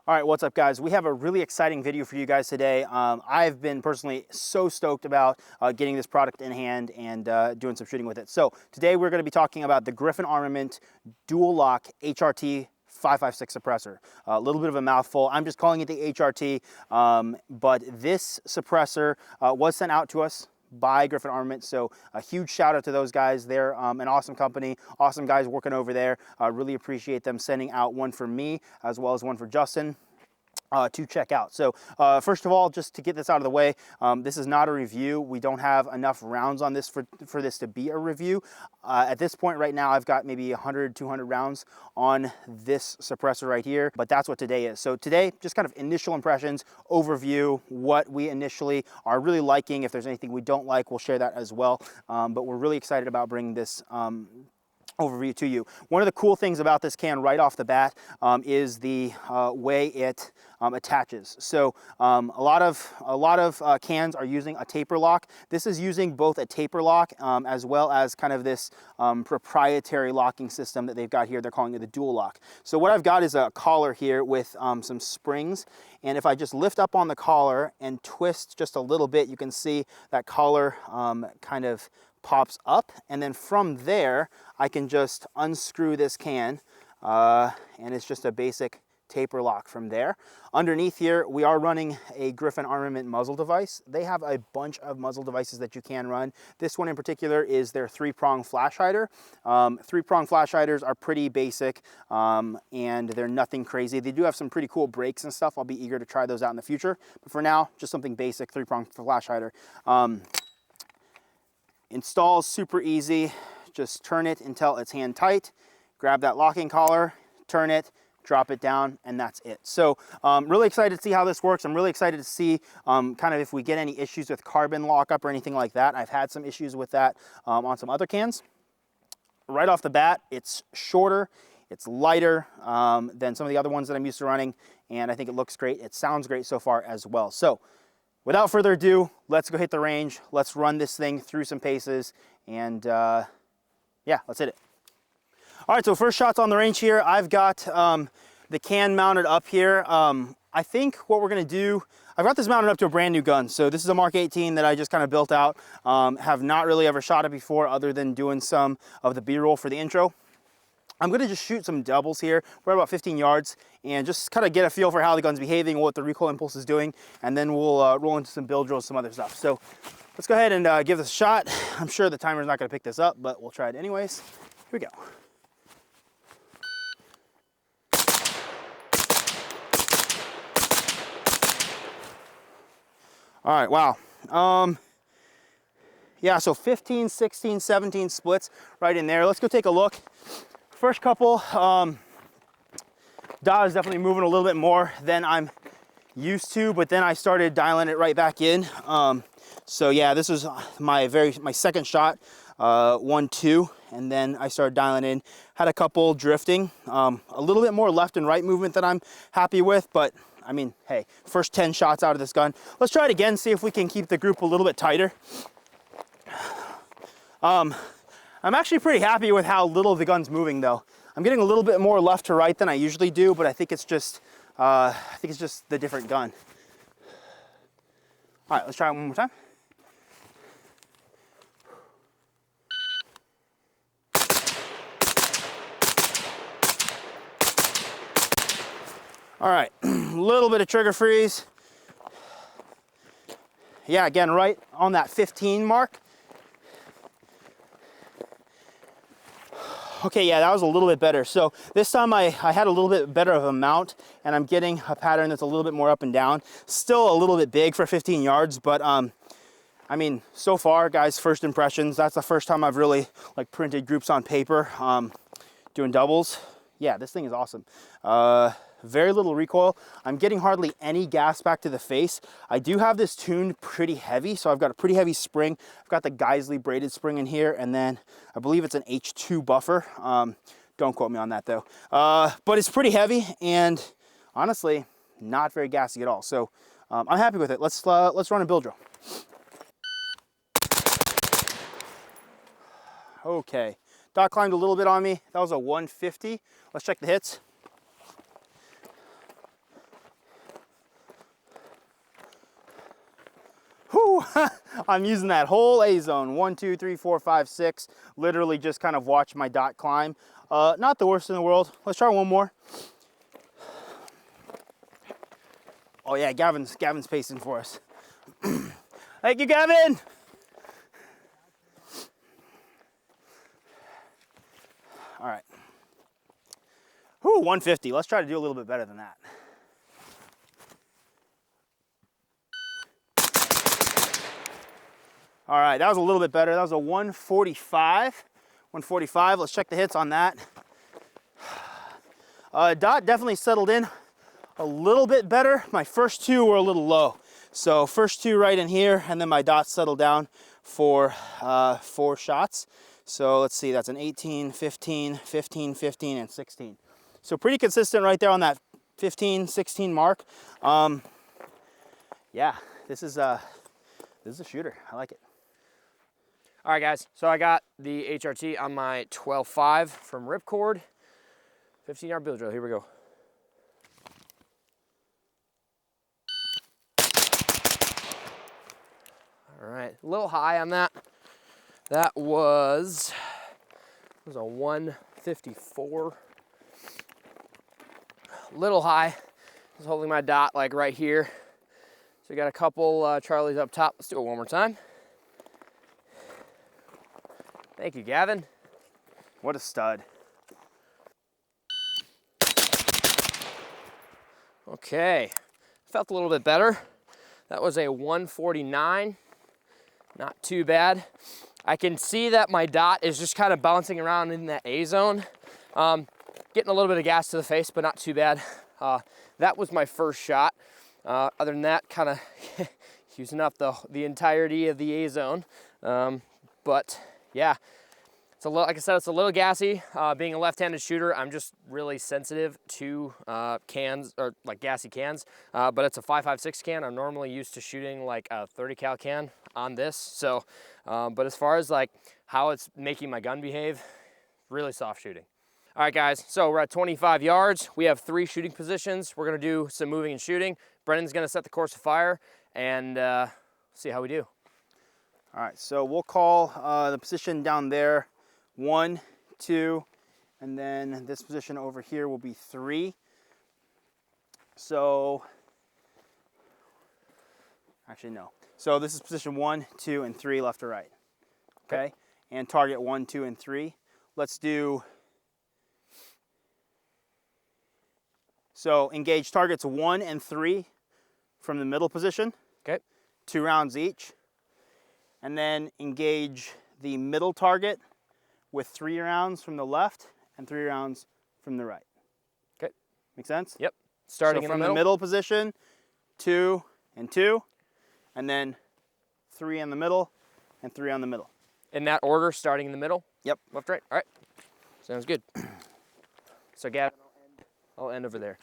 All right, what's up guys? We have a really exciting video for you guys today. I've been personally so stoked about getting this product in hand and doing some shooting with it. So today we're going to be talking about the Griffin Armament Dual-Lok HRT 556 suppressor. A little bit of a mouthful. I'm just calling it the HRT, but this suppressor was sent out to us by Griffin Armament, so a huge shout out to those guys. They're an awesome company, awesome guys working over there. Really appreciate them sending out one for me as well as one for Justin to check out. So first of all, just to get this out of the way, this is not a review. We don't have enough rounds on this for this to be a review. At this point right now, I've got maybe 100, 200 rounds on this suppressor right here, but that's what today is. So today, just kind of initial impressions, overview, what we initially are really liking. If there's anything we don't like, we'll share that as well. But we're really excited about bringing this overview to you. One of the cool things about this can right off the bat is the way it attaches. So a lot of cans are using a taper lock. This is using both a taper lock as well as kind of this proprietary locking system that they've got here. They're calling it the Dual-Lok. So what I've got is a collar here with some springs, and if I just lift up on the collar and twist just a little bit, you can see that collar kind of pops up, and then from there I can just unscrew this can and it's just a basic taper lock from there. Underneath here we are running a Griffin Armament muzzle device. They have a bunch of muzzle devices that you can run. This one in particular is their 3-prong flash hider. 3-prong flash hiders are pretty basic and they're nothing crazy. They do have some pretty cool brakes and stuff. I'll be eager to try those out in the future, but for now just something basic, 3-prong flash hider. Installs super easy. Just turn it until it's hand tight, grab that locking collar, turn it, drop it down, and that's it. So really excited to see how this works. I'm really excited to see kind of if we get any issues with carbon lockup or anything like that. I've had some issues with that on some other cans. Right off the bat, it's shorter, it's lighter than some of the other ones that I'm used to running, and I think it looks great. It sounds great so far as well. So without further ado, let's go hit the range. Let's run this thing through some paces, and yeah, let's hit it. All right, so first shots on the range here. I've got the can mounted up here. I think what we're gonna do, I've got this mounted up to a brand new gun. So this is a Mark 18 that I just kind of built out. Have not really ever shot it before other than doing some of the B-roll for the intro. I'm gonna just shoot some doubles here. We're at about 15 yards and just kind of get a feel for how the gun's behaving, what the recoil impulse is doing, and then we'll roll into some build drills, some other stuff. So let's go ahead and give this a shot. I'm sure the timer's not gonna pick this up, but we'll try it anyways. Here we go. All right, wow. Yeah, so 15, 16, 17 splits right in there. Let's go take a look. First couple, DA is definitely moving a little bit more than I'm used to, but then I started dialing it right back in. So yeah, this was my second shot, 1-2, and then I started dialing in. Had a couple drifting, a little bit more left and right movement that I'm happy with, but I mean, hey, first 10 shots out of this gun. Let's try it again, see if we can keep the group a little bit tighter. I'm actually pretty happy with how little the gun's moving though. I'm getting a little bit more left to right than I usually do, but I think it's just the different gun. All right, let's try it one more time. All right, a little bit of trigger freeze. Yeah, again, right on that 15 mark. Okay, yeah, that was a little bit better. So this time I had a little bit better of a mount, and I'm getting a pattern that's a little bit more up and down. Still a little bit big for 15 yards, but I mean, so far, guys, first impressions, that's the first time I've really like printed groups on paper, doing doubles. Yeah, this thing is awesome. Very little recoil. I'm getting hardly any gas back to the face. I do have this tuned pretty heavy, so I've got a pretty heavy spring. I've got the Geisley braided spring in here, and then I believe it's an H2 buffer. Don't quote me on that though. But it's pretty heavy, and honestly, not very gassy at all. So I'm happy with it. Let's run a build drill. Okay, dot climbed a little bit on me. That was a 150. Let's check the hits. I'm using that whole A zone, 1, 2, 3, 4, 5, 6. Literally just kind of watch my dot climb. Not the worst in the world. Let's try one more. Oh yeah, Gavin's pacing for us. Thank you, Gavin. All right. Whew, 150. Let's try to do a little bit better than that. All right, that was a little bit better. That was a 145. 145. Let's check the hits on that. Dot definitely settled in a little bit better. My first two were a little low. So first two right in here, and then my dot settled down for 4 shots. So let's see, that's an 18, 15, 15, 15, and 16. So pretty consistent right there on that 15, 16 mark. Yeah, this is a shooter. I like it. All right, guys, so I got the HRT on my 12.5 from Ripcord. 15-yard bill drill, here we go. All right, a little high on that. That was a 154. Little high. I was holding my dot like right here. So we got a couple Charlies up top. Let's do it one more time. Thank you, Gavin. What a stud. Okay, felt a little bit better. That was a 149, not too bad. I can see that my dot is just kind of bouncing around in that A zone. Getting a little bit of gas to the face, but not too bad. That was my first shot. Other than that, kind of using up the entirety of the A zone. But yeah, it's a little, like I said, it's a little gassy. Being a left-handed shooter, I'm just really sensitive to cans, or like gassy cans. But it's a 5.56 can. I'm normally used to shooting like a 30 cal can on this. So, but as far as like how it's making my gun behave, really soft shooting. All right, guys, so we're at 25 yards. We have 3 shooting positions. We're gonna do some moving and shooting. Brendan's gonna set the course of fire and see how we do. All right, so we'll call the position down there 1, 2, and then this position over here will be 3. So, actually no. So this is position 1, 2, and 3, left to right. Okay, and target 1, 2, and 3. Let's do. So engage targets 1 and 3 from the middle position. Okay. 2 rounds each. And then engage the middle target with 3 rounds from the left and 3 rounds from the right. Okay. Make sense? Yep. Starting so in from the middle position, 2 and 2, and then 3 in the middle and 3 on the middle. In that order, starting in the middle? Yep. Left, right. All right. Sounds good. So, Gavin, I'll end over there.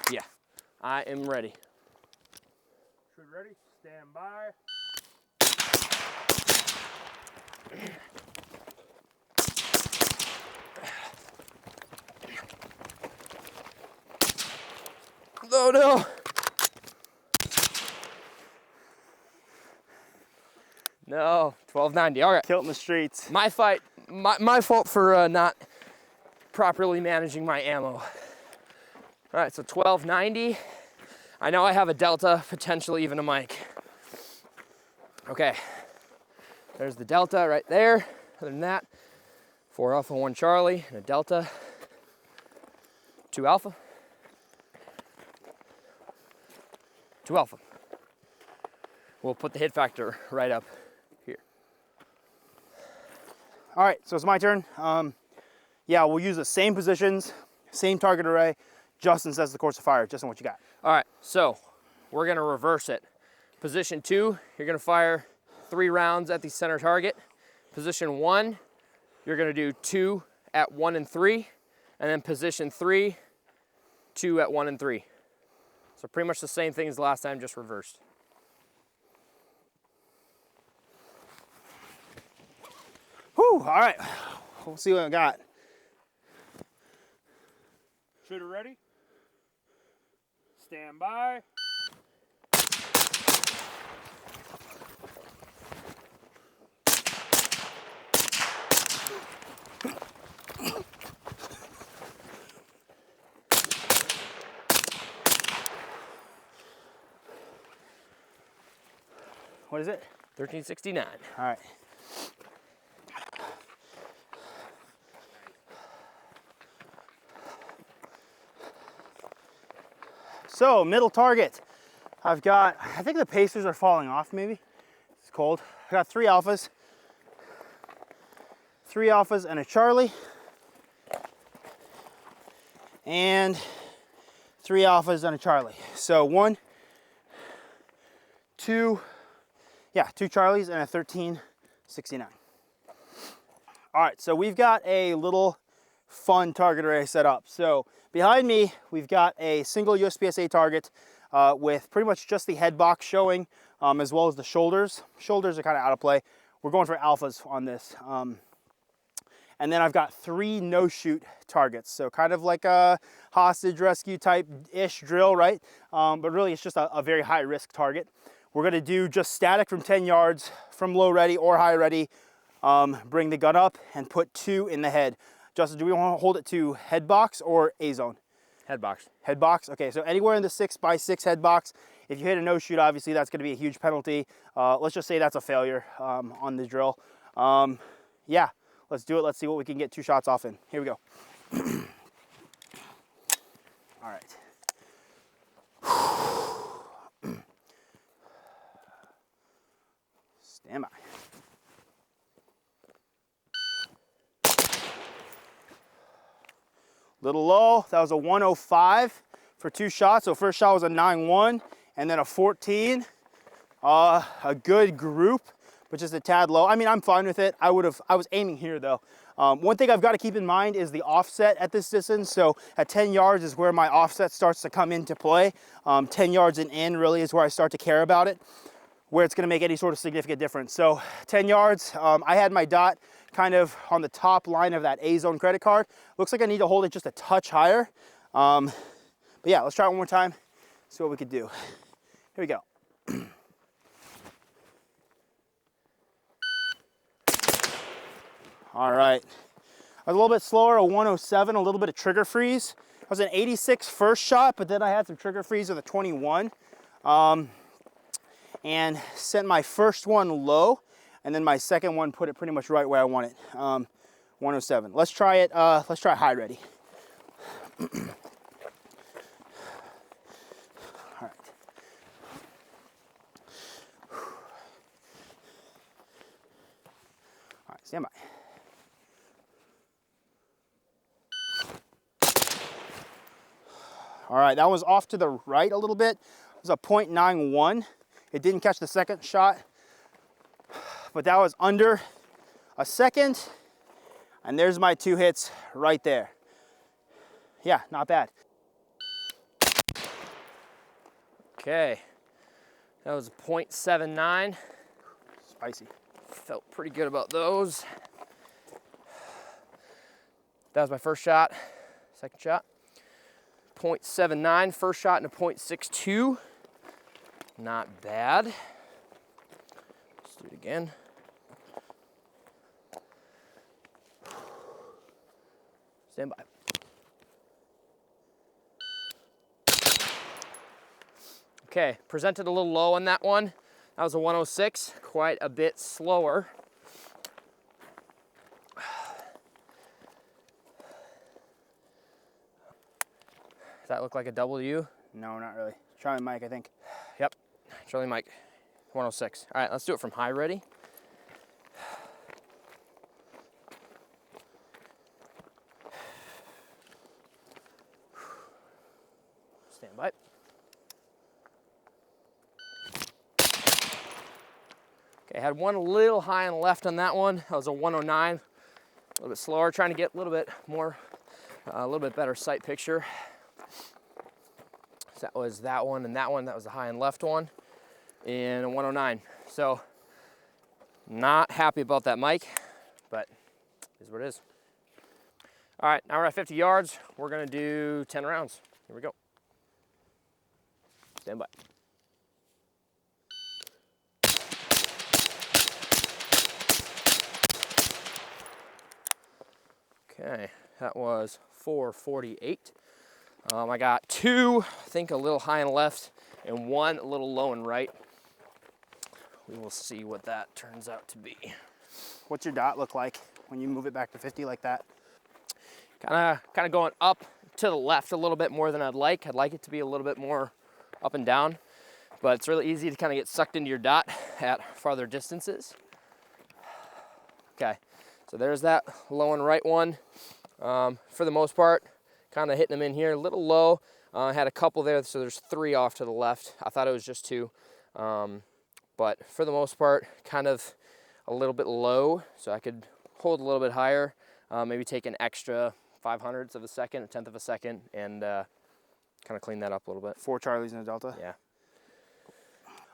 Yeah, I am ready. Shoot ready, stand by. Oh no! No, 1290. All right. Kilt in the streets. My fight, my fault for not properly managing my ammo. All right, so 1290. I know I have a Delta, potentially even a mic. Okay, there's the Delta right there. Other than that, 4 Alpha, 1 Charlie, and a Delta, 2 Alpha, 2 Alpha. We'll put the hit factor right up here. All right, so it's my turn. Yeah, we'll use the same positions, same target array. Justin says the course of fire. Justin, what you got? All right, so we're gonna reverse it. Position 2, you're gonna fire 3 rounds at the center target. Position 1, you're gonna do 2 at 1 and 3, and then position 3, 2 at 1 and 3. So pretty much the same thing as last time, just reversed. Whew, all right, we'll see what I got. Shooter ready. Stand by. What is it? 1369. All right. So, middle target. I've got, I think the pacers are falling off maybe. It's cold. I got 3 alphas. 3 alphas and a Charlie. And 3 alphas and a Charlie. So 1, 2, yeah, 2 Charlies and a 1369. All right, so we've got a little fun target array set up. So behind me, we've got a single USPSA target with pretty much just the head box showing, as well as the shoulders. Shoulders are kind of out of play. We're going for alphas on this. And then I've got 3 no-shoot targets. So kind of like a hostage rescue type-ish drill, right? But really it's just a very high risk target. We're gonna do just static from 10 yards from low ready or high ready. Bring the gun up and put 2 in the head. Justin, do we want to hold it to head box or A zone? Head box. Head box, okay, so anywhere in the 6x6 head box. If you hit a no shoot, obviously that's gonna be a huge penalty. Let's just say that's a failure on the drill. Yeah, let's do it. Let's see what we can get 2 shots off in. Here we go. All right. Stand by. Little low, that was a 105 for 2 shots. So first shot was a 9-1 and then a 14. A good group, but just a tad low. I mean, I'm fine with it. I was aiming here though. One thing I've got to keep in mind is the offset at this distance. So at 10 yards is where my offset starts to come into play. 10 yards and in really is where I start to care about it, where it's gonna make any sort of significant difference. So 10 yards, I had my dot kind of on the top line of that A zone credit card. Looks like I need to hold it just a touch higher. But yeah, let's try it one more time, see what we could do. Here we go. All right, I was a little bit slower, a 107, a little bit of trigger freeze. I was an 86 first shot, but then I had some trigger freeze with a 21. And sent my first one low, and then my second one put it pretty much right where I want it, 107. Let's try it, let's try high ready. All right. All right, stand by. All right, that was off to the right a little bit. It was a .91. It didn't catch the second shot, but that was under a second. And there's my 2 hits right there. Yeah, not bad. Okay, that was a .79. Spicy. Felt pretty good about those. That was my first shot. Second shot, .79. First shot and a .62. Not bad. Let's do it again. Stand by. Okay, presented a little low on that one. That was a 106, quite a bit slower. Does that look like a W? No, not really. Charlie Mike, I think. Yep, Charlie Mike, 106. All right, let's do it from high ready. Stand by. Okay, I had one a little high on the left on that one. That was a 109. A little bit slower, trying to get a little bit more, a little bit better sight picture. So that was that one and that one. That was the high and left one. And a 109. So not happy about that mic, but it is what it is. All right, now we're at 50 yards. We're gonna do 10 rounds. Here we go. Stand by. Okay, that was 448. I got 2, I think a little high and left, and 1 a little low and right. We will see what that turns out to be. What's your dot look like when you move it back to 50 like that? Kind of going up to the left a little bit more than I'd like. I'd like it to be a little bit more up and down, but it's really easy to kind of get sucked into your dot at farther distances. Okay, so there's that low and right one. For the most part, kind of hitting them in here, a little low. I had a couple there, so there's 3 off to the left. I thought it was just 2, but for the most part, kind of a little bit low, so I could hold a little bit higher, maybe take an extra 0.05 of a second, a 1/10 of a second, and kind of clean that up a little bit. 4 Charlies in a Delta? Yeah.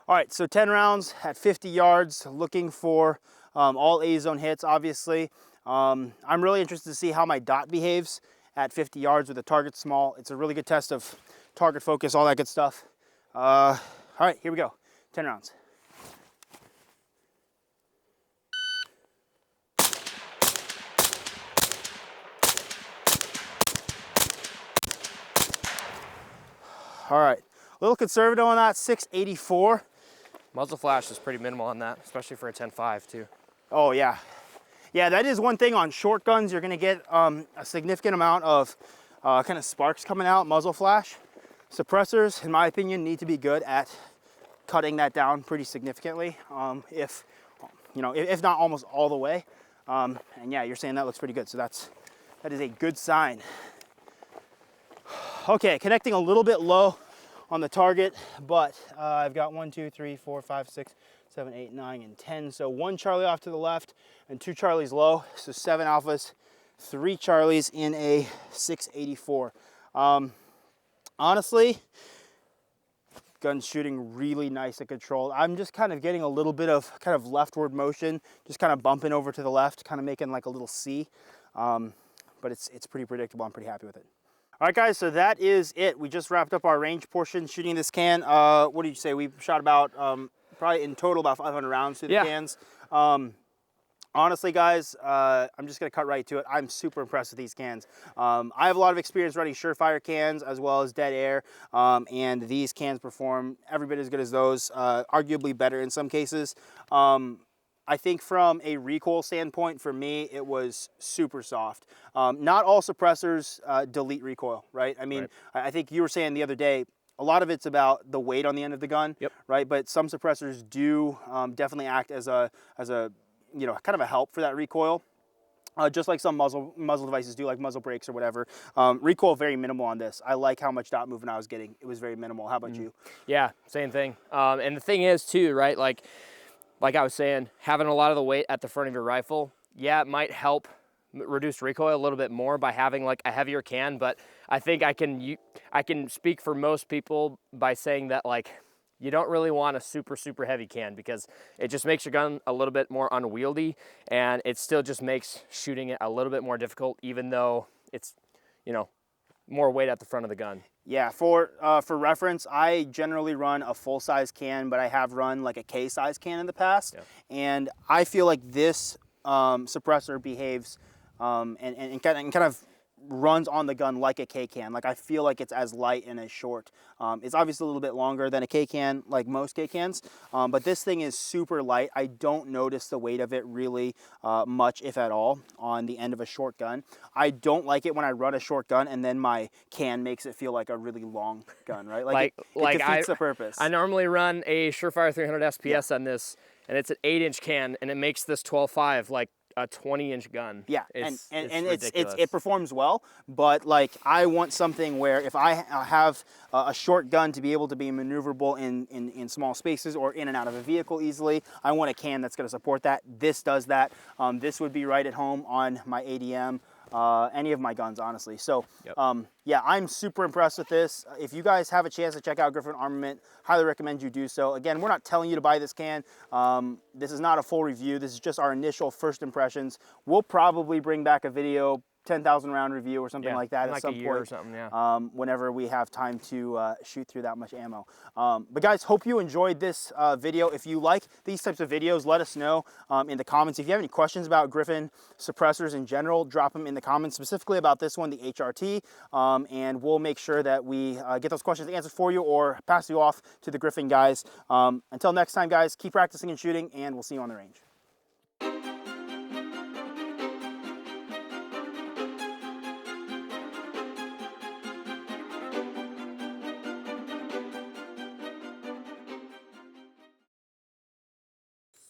All right, so 10 rounds at 50 yards, looking for all A-zone hits, obviously. I'm really interested to see how my dot behaves at 50 yards with the target small. It's a really good test of target focus, all that good stuff. All right, here we go, 10 rounds. All right, a little conservative on that, 684. Muzzle flash is pretty minimal on that, especially for a 10.5 too. Oh yeah. Yeah, that is one thing on short guns. You're gonna get a significant amount of kind of sparks coming out, muzzle flash. Suppressors, in my opinion, need to be good at cutting that down pretty significantly, if not almost all the way. And yeah, you're saying that looks pretty good, so that is a good sign. Okay, connecting a little bit low on the target, but I've got 1, 2, 3, 4, 5, 6, 7, 8, 9, and 10. So 1 Charlie off to the left and 2 Charlies low. So 7 alphas, 3 Charlies in a 684. Honestly, gun shooting really nice and controlled. I'm just kind of getting a little bit of kind of leftward motion, just kind of bumping over to the left, kind of making like a little C. But it's pretty predictable. I'm pretty happy with it. All right, guys, so that is it. We just wrapped up our range portion shooting this can. What did you say? We shot about, probably in total, about 500 rounds through the cans. Honestly, guys, I'm just going to cut right to it. I'm super impressed with these cans. I have a lot of experience running Surefire cans as well as dead air, and these cans perform every bit as good as those, arguably better in some cases. I think from a recoil standpoint, for me, it was super soft. Not all suppressors delete recoil, right? I mean, I think you were saying the other day, a lot of it's about the weight on the end of the gun, right? But some suppressors do definitely act as a kind of a help for that recoil. Just like some muzzle devices do, like muzzle brakes or whatever. Recoil very minimal on this. I like how much dot movement I was getting. It was very minimal. How about you? Yeah, same thing. And the thing is too, right? Like I was saying, having a lot of the weight at the front of your rifle, yeah, it might help reduce recoil a little bit more by having like a heavier can, but I think I can speak for most people by saying that like you don't really want a super heavy can because it just makes your gun a little bit more unwieldy, and it still just makes shooting it a little bit more difficult, even though it's, more weight at the front of the gun. Yeah, for reference, I generally run a full-size can, but I have run like a K-size can in the past, and I feel like this suppressor behaves and kind of runs on the gun like a K can. Like I feel like it's as light and as short. It's obviously a little bit longer than a K can, like most K cans, but this thing is super light. I don't notice the weight of it really much, if at all, on the end of a short gun. I don't like it when I run a short gun and then my can makes it feel like a really long gun, right? Like it defeats the purpose. I normally run a Surefire 300 SPS on this, and it's an 8-inch can, and it makes this 12.5 like a 20-inch gun. Yeah, it's it performs well, but like I want something where if I have a short gun to be able to be maneuverable in small spaces or in and out of a vehicle easily, I want a can that's going to support that. This does that. This would be right at home on my ADM, any of my guns, honestly. So yeah, I'm super impressed with this. If you guys have a chance to check out Griffin Armament, highly recommend you do so. Again, we're not telling you to buy this can. This is not a full review. This is just our initial first impressions. We'll probably bring back a video 10,000 round review or something Yeah, like that in at like some a year point. or something, yeah. Whenever we have time to shoot through that much ammo. But guys, hope you enjoyed this video. If you like these types of videos, let us know in the comments. If you have any questions about Griffin suppressors in general, drop them in the comments, specifically about this one, the HRT, and we'll make sure that we get those questions answered for you or pass you off to the Griffin guys. Until next time, guys, keep practicing and shooting, and we'll see you on the range.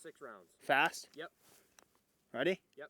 Six rounds. Fast? Yep. Ready? Yep.